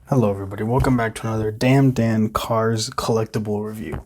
Hello everybody, welcome back to another Damn Dan Cars collectible review.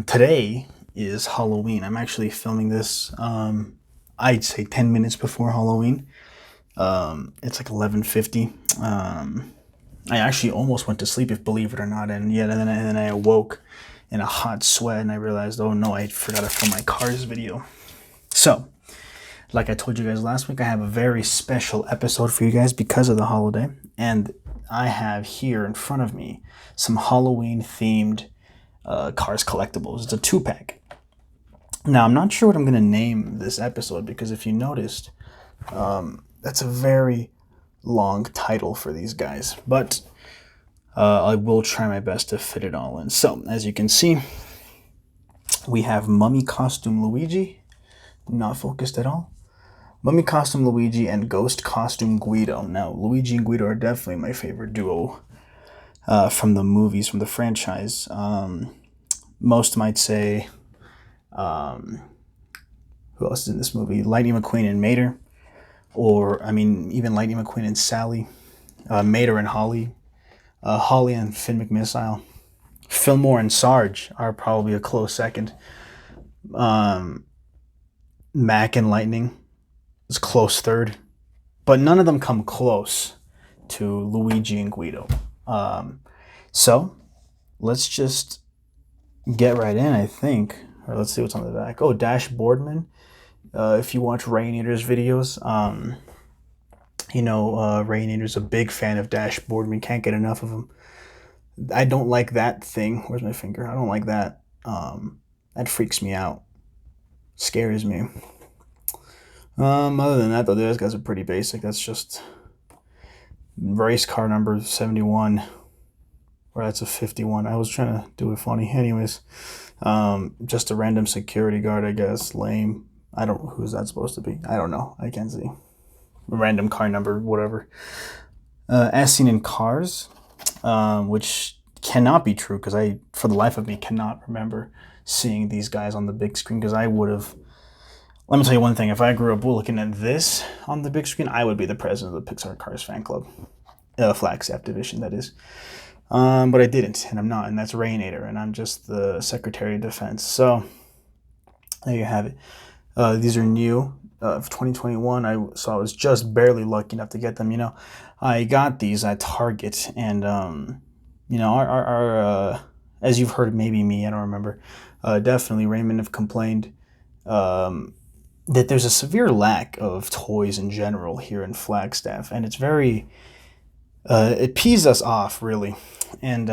Today is Halloween. I'm actually filming this, I'd say 10 minutes before Halloween. It's like 11:50. I actually almost went to sleep, if believe it or not, and then I awoke in a hot sweat and I realized, oh no, I forgot to film my Cars video. So, like I told you guys last week, I have a very special episode for you guys because of the holiday, and I have here in front of me some Halloween themed Cars collectibles. It's a 2-pack. Now, I'm not sure what I'm going to name this episode because if you noticed, that's a very long title for these guys, but I will try my best to fit it all in. So, as you can see, we have Mummy Costume Luigi, not focused at all. Mummy Costume Luigi and Ghost Costume Guido. Now, Luigi and Guido are definitely my favorite duo from the movies, from the franchise. Most might say, who else is in this movie? Lightning McQueen and Mater. Or, I mean, even Lightning McQueen and Sally. Mater and Holly. Holly and Finn McMissile. Fillmore and Sarge are probably a close second. Mac and Lightning is close third, but none of them come close to Luigi and Guido. So let's just get right in, I think. Or let's see what's on the back. Oh, Dash Boardman. If you watch Rainator's videos, Rainator's a big fan of Dash Boardman. Can't get enough of him. I don't like that thing. Where's my finger? I don't like that. That freaks me out. Scares me. Other than that, though, those guys are pretty basic. That's just race car number 71, or that's a 51. I was trying to do it funny. Anyways, just a random security guard, I guess. Lame. I don't. Who's that supposed to be? I don't know. I can't see. Random car number, whatever. As seen in Cars, which cannot be true because I, for the life of me, cannot remember seeing these guys on the big screen because I would have. Let me tell you one thing. If I grew up looking at this on the big screen, I would be the president of the Pixar Cars fan club. Flagstaff division, that is. But I didn't, and I'm not, and that's Rainator, and I'm just the Secretary of Defense. So, there you have it. These are new. Of 2021, I was just barely lucky enough to get them. I got these at Target, and, our as you've heard, maybe me, I don't remember, definitely Raymond have complained, that there's a severe lack of toys in general here in Flagstaff, and it's very, it pees us off, really. And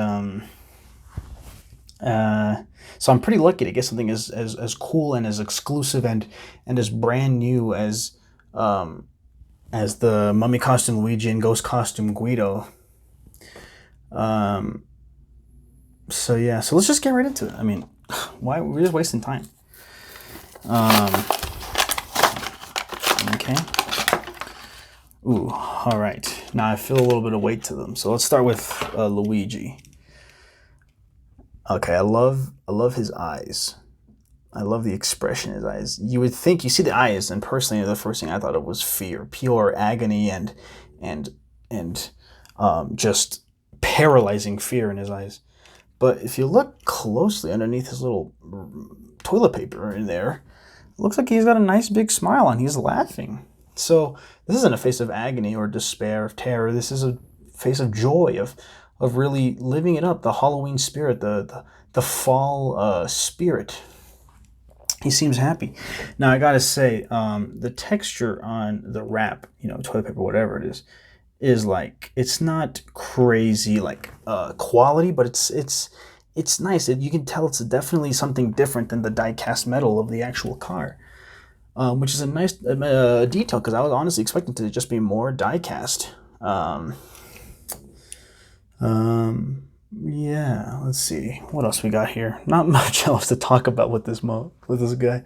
so I'm pretty lucky to get something as cool and as exclusive and as brand new as the Mummy Costume Luigi and Ghost Costume Guido. So let's just get right into it. I mean, why we're just wasting time. Okay. Ooh, all right. Now I feel a little bit of weight to them. So let's start with Luigi. Okay, I love his eyes. I love the expression in his eyes. You would think you see the eyes, and personally, the first thing I thought of was fear, pure agony, and just paralyzing fear in his eyes. But if you look closely underneath his little toilet paper in there, it looks like he's got a nice big smile on. He's laughing. So this isn't a face of agony or despair, of terror. This is a face of joy, of really living it up, the Halloween spirit, the fall spirit. He seems happy. Now I gotta say, the texture on the wrap, toilet paper, whatever it is like, it's not crazy like quality, but it's nice. You can tell it's definitely something different than the die-cast metal of the actual car, which is a nice detail because I was honestly expecting to just be more die-cast. Yeah, let's see what else we got here. Not much else to talk about with this guy.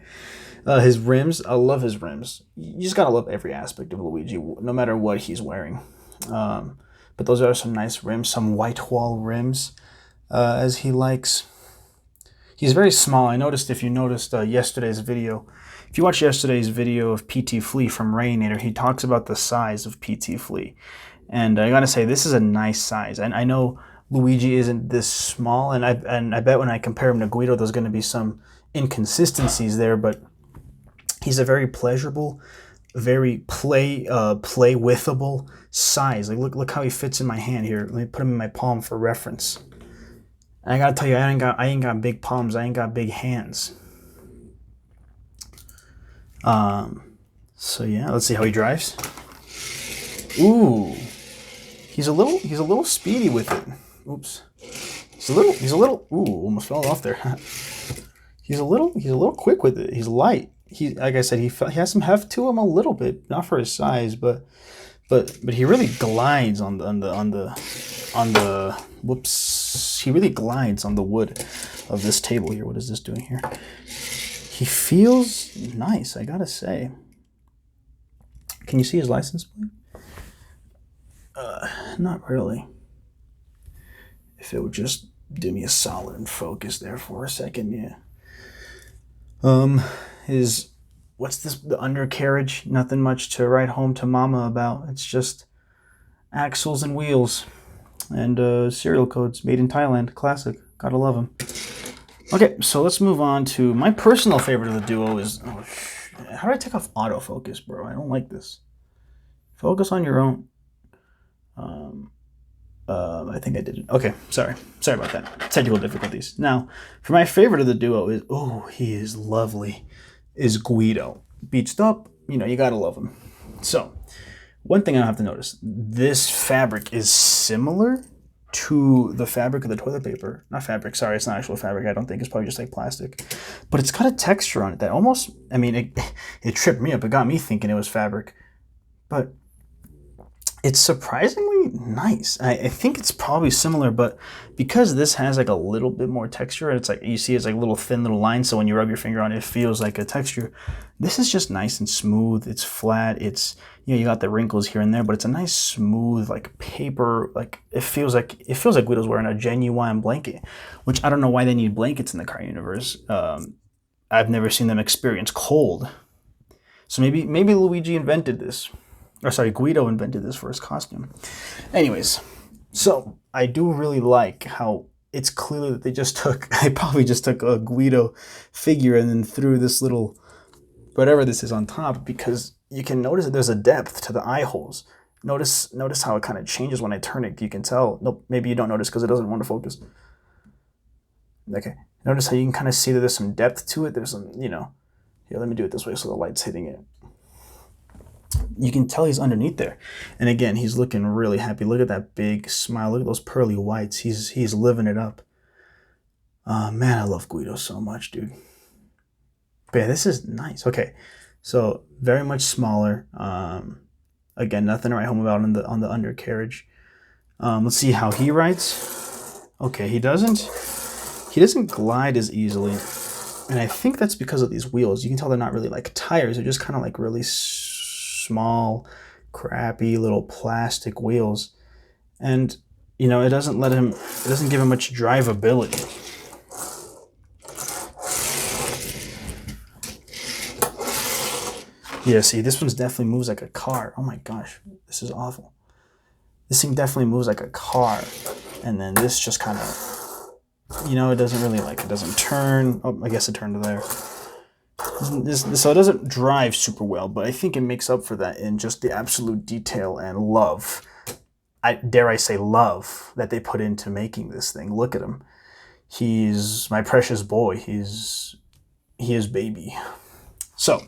His rims, I love his rims. You just gotta love every aspect of Luigi, no matter what he's wearing. But those are some nice rims, some white wall rims, as he likes. He's very small. I noticed, if you noticed yesterday's video, if you watch yesterday's video of PT Flea from Rainator, he talks about the size of PT Flea. And I gotta say, this is a nice size. And I know Luigi isn't this small, and I bet when I compare him to Guido, there's going to be some inconsistencies there. But he's a very pleasurable, very play withable size. Like look how he fits in my hand here. Let me put him in my palm for reference. And I gotta tell you, I ain't got big palms. I ain't got big hands. So yeah, let's see how he drives. Ooh. He's a little speedy with it. Oops. He's a little ooh, almost fell off there. He's a little quick with it. He's light. Like I said, he has some heft to him a little bit, not for his size, but he really glides on the whoops. He really glides on the wood of this table here. What is this doing here? He feels nice, I gotta say. Can you see his license plate? Not really. If it would just do me a solid and focus there for a second, yeah. What's this? The undercarriage? Nothing much to write home to Mama about. It's just axles and wheels, and serial codes made in Thailand. Classic. Gotta love them. Okay, so let's move on to my personal favorite of the duo. Is how do I take off autofocus, bro? I don't like this. Focus on your own. I think I did it. Okay, sorry about that. Technical difficulties. Now, for my favorite of the duo is, he is lovely, is Guido. Beached up, you gotta love him. So, one thing I have to notice, this fabric is similar to the fabric of the toilet paper. Not fabric, sorry, it's not actual fabric, I don't think. It's probably just like plastic. But it's got a texture on it that almost, it tripped me up. It got me thinking it was fabric. But it's surprisingly nice. I think it's probably similar, but because this has like a little bit more texture, it's like you see it's like little thin little lines, so when you rub your finger on it, it feels like a texture. This is just nice and smooth. It's flat. It's you got the wrinkles here and there, but it's a nice smooth like paper. Like it feels like Guido's wearing a genuine blanket, which I don't know why they need blankets in the car universe. I've never seen them experience cold, so maybe Luigi invented this. Or sorry, Guido invented this for his costume. Anyways, so I do really like how it's clear that they probably just took a Guido figure and then threw this little, whatever this is on top, because you can notice that there's a depth to the eye holes. Notice how it kind of changes when I turn it. You can tell. Nope, maybe you don't notice because it doesn't want to focus. Okay, notice how you can kind of see that there's some depth to it. There's some, here, let me do it this way so the light's hitting it. You can tell he's underneath there. And again, he's looking really happy. Look at that big smile. Look at those pearly whites. He's living it up. Man, I love Guido so much, dude. But yeah, this is nice. Okay, so very much smaller. Again, nothing to write home about on the undercarriage. Let's see how he rides. Okay, he doesn't glide as easily. And I think that's because of these wheels. You can tell they're not really like tires. They're just kind of like really small, crappy little plastic wheels, and it doesn't give him much drivability. Yeah, see, this one's definitely moves like a car. Oh my gosh, this is awful. This thing definitely moves like a car, and then this just kind of, it doesn't turn. Oh, I guess it turned to there. So it doesn't drive super well, but I think it makes up for that in just the absolute detail and love. Dare I say love that they put into making this thing. Look at him. He's my precious boy. He is baby. So,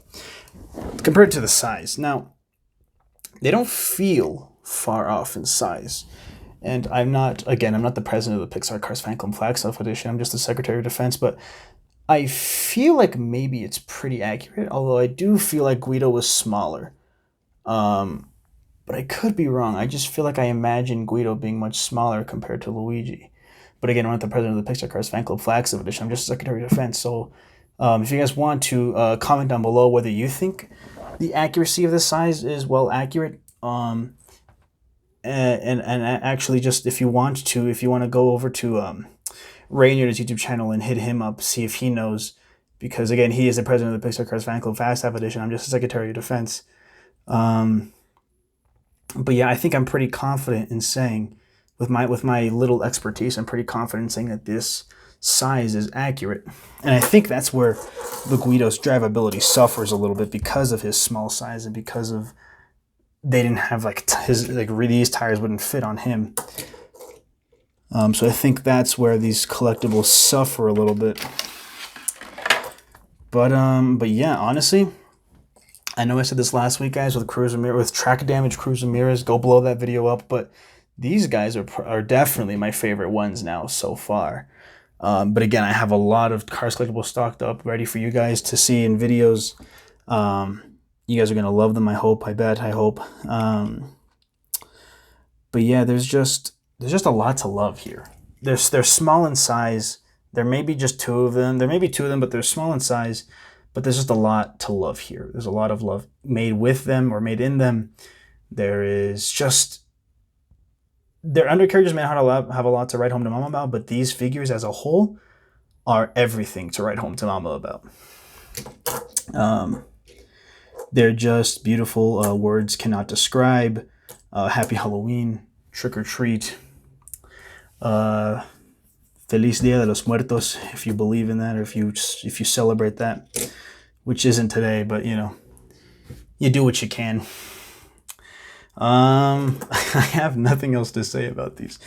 compared to the size. Now, they don't feel far off in size. And I'm not the president of the Pixar Cars Fan Club Flagstaff Edition. I'm just the Secretary of Defense, but I feel like maybe it's pretty accurate, although I do feel like Guido was smaller. But I could be wrong. I just feel like I imagine Guido being much smaller compared to Luigi. But again, I'm not the president of the Pixar Cars Fan Club Flagstaff Edition. I'm just the Secretary of Defense. So if you guys want to comment down below whether you think the accuracy of this size is well accurate, and actually just if you want to go over to Rainier's YouTube channel and hit him up, see if he knows, because again, he is the president of the Pixar Cars Fan Club Flagstaff Edition. I'm just the Secretary of Defense. But yeah, I think I'm pretty confident in saying, with my little expertise, I'm pretty confident in saying that this size is accurate. And I think that's where the Guido's drivability suffers a little bit because of his small size and because of they didn't have these tires wouldn't fit on him. So I think that's where these collectibles suffer a little bit. But yeah, honestly, I know I said this last week, guys, with track damage Cruz Ramirez. Go blow that video up. But these guys are definitely my favorite ones now so far. But again, I have a lot of Cars Collectible stocked up, ready for you guys to see in videos. You guys are gonna love them. I hope. I bet. I hope. But yeah, there's just a lot to love here. They're small in size. There may be just two of them. There may be two of them, but they're small in size. But there's just a lot to love here. There's a lot of love made with them or made in them. There is just... Their undercarriages may have a lot to write home to mama about, but these figures as a whole are everything to write home to mama about. They're just beautiful. Words cannot describe. Happy Halloween, trick or treat, Feliz Dia de los Muertos, if you believe in that, or if you celebrate that, which isn't today, but you know, you do what you can. I have nothing else to say about these.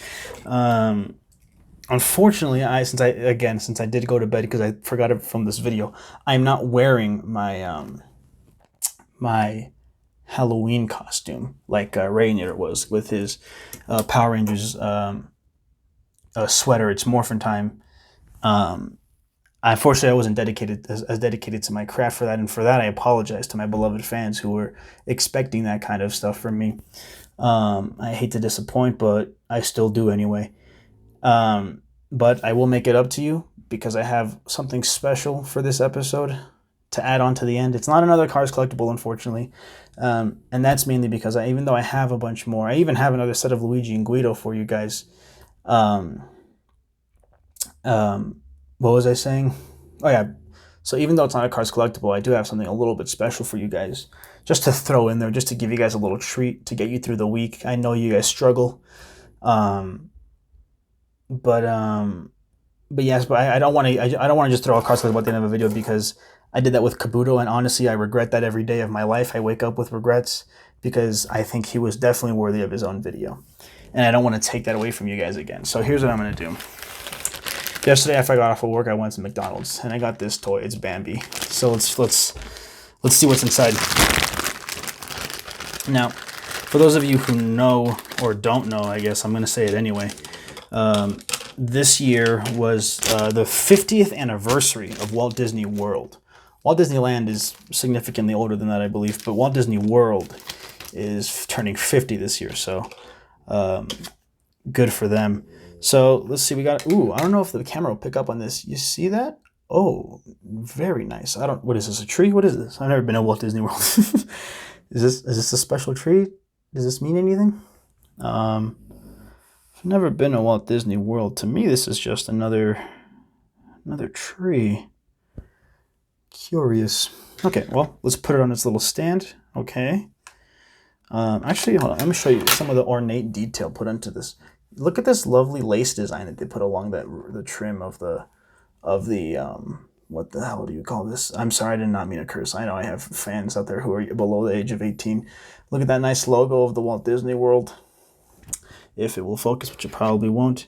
Unfortunately, since I did go to bed because I forgot it from this video, I'm not wearing my my Halloween costume like Rainier was with his Power Rangers sweater. It's Morphin Time. Unfortunately, I wasn't as dedicated to my craft for that, and for that I apologize to my beloved fans who were expecting that kind of stuff from me. I hate to disappoint, but I still do anyway. But I will make it up to you because I have something special for this episode to add on to the end. It's not another Cars Collectible, unfortunately, and that's mainly because even though I have a bunch more, I even have another set of Luigi and Guido for you guys. What was I saying? Oh yeah, so even though it's not a Cars Collectible, I do have something a little bit special for you guys, just to throw in there, just to give you guys a little treat to get you through the week. I know you guys struggle, but yes, but I don't want to. I don't want to just throw a Cars Collectible at the end of a video because I did that with Kabuto, and honestly, I regret that every day of my life. I wake up with regrets because I think he was definitely worthy of his own video, and I don't want to take that away from you guys again. So here's what I'm gonna do. Yesterday, after I got off of work, I went to McDonald's and I got this toy. It's Bambi. So let's see what's inside. Now, for those of you who know or don't know, I guess I'm gonna say it anyway. This year was the 50th anniversary of Walt Disney World. Walt Disneyland is significantly older than that, I believe, but Walt Disney World is turning 50 this year, so good for them. So let's see, we got, ooh, I don't know if the camera will pick up on this. You see that? Oh, very nice. What is this, a tree? What is this? I've never been to Walt Disney World. Is this a special tree? Does this mean anything? I've never been to Walt Disney World. To me, this is just another tree. Curious. Okay, well, let's put it on its little stand. Okay. Actually, hold on. Let me show you some of the ornate detail put into this. Look at this lovely lace design that they put along the trim of the what the hell do you call this? I'm sorry, I did not mean to curse. I know I have fans out there who are below the age of 18. Look at that nice logo of the Walt Disney World. If it will focus, which it probably won't.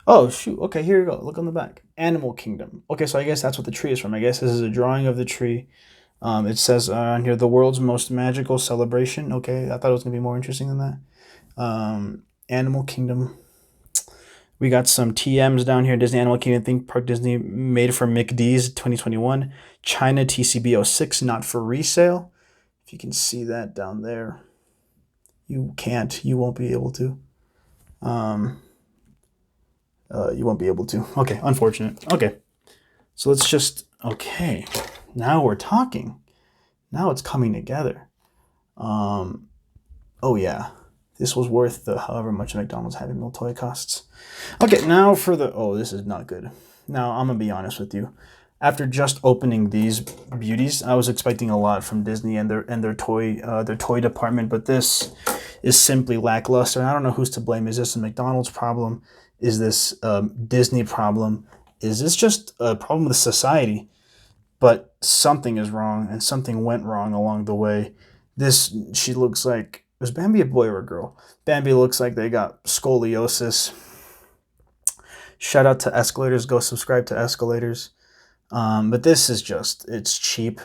Oh, shoot. Okay, here you go. Look on the back. Animal Kingdom. Okay, so I guess that's what the tree is from. I guess this is a drawing of the tree. It says on here, the world's most magical celebration. Okay, I thought it was going to be more interesting than that. Animal Kingdom. We got some TMs down here. Disney Animal Kingdom Theme Park Disney made for McDee's 2021. China TCB 06, not for resale. If you can see that down there. You can't. You won't be able to. You won't be able to. Okay, unfortunate. Okay. So let's just... Okay. Now we're talking. Now it's coming together. Oh, yeah. This was worth the however much McDonald's Happy Meal toy costs. Okay, now for the... Oh, this is not good. Now, I'm going to be honest with you. After just opening these beauties, I was expecting a lot from Disney and their toy department, but this is simply lackluster. And I don't know who's to blame. Is this a McDonald's problem? Is this a Disney problem? Is this just a problem with society? But something is wrong, and something went wrong along the way. She looks like, was Bambi a boy or a girl? Bambi looks like they got scoliosis. Shout out to Escalators. Go subscribe to Escalators. But this is just, it's cheap.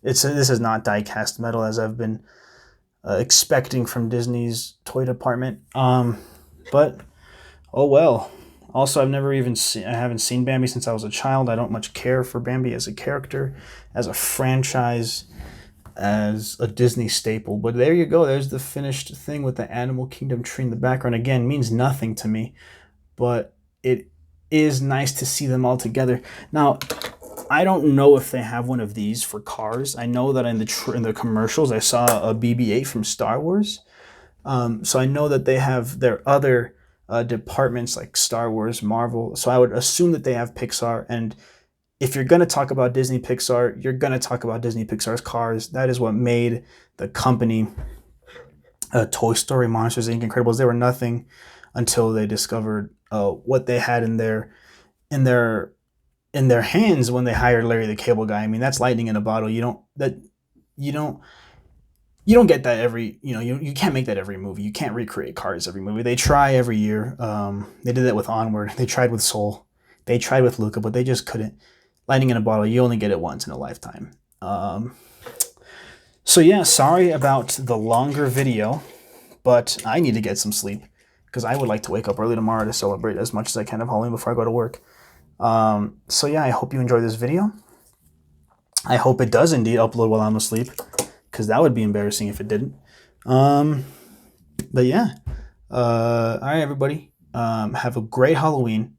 This is not die-cast metal as I've been expecting from Disney's toy department. But oh well. Also, I haven't seen Bambi since I was a child. I don't much care for Bambi as a character, as a franchise, as a Disney staple. But there you go. There's the finished thing with the Animal Kingdom tree in the background. Again, means nothing to me, but it is nice to see them all together. Now, I don't know if they have one of these for cars. I know that in the commercials, I saw a BB-8 from Star Wars. So I know that they have their other departments like Star Wars, Marvel. So I would assume that they have Pixar. And if you're going to talk about Disney Pixar, you're going to talk about Disney Pixar's cars. That is what made the company Toy Story, Monsters, Inc., Incredibles. They were nothing until they discovered what they had in their hands when they hired Larry the Cable Guy. I mean, that's lightning in a bottle. You don't get that you can't make that every movie. You can't recreate Cars every movie. They try every year. They did that with Onward. They tried with Soul. They tried with Luca, but they just couldn't. Lightning in a bottle, you only get it once in a lifetime. So yeah, sorry about the longer video, but I need to get some sleep because I would like to wake up early tomorrow to celebrate as much as I can of Halloween before I go to work. So yeah, I hope you enjoyed this video. I hope it does indeed upload while I'm asleep, because that would be embarrassing if it didn't. But yeah, all right, everybody. Have a great Halloween.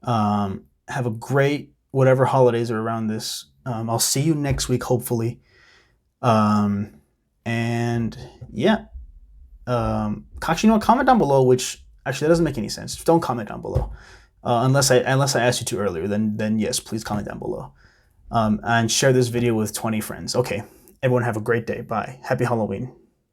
Have a great whatever holidays are around this. I'll see you next week, hopefully. And yeah. Actually, comment down below. Which actually that doesn't make any sense. Don't comment down below. Unless I asked you to earlier, then yes, please comment down below. And share this video with 20 friends. Okay, everyone have a great day. Bye. Happy Halloween.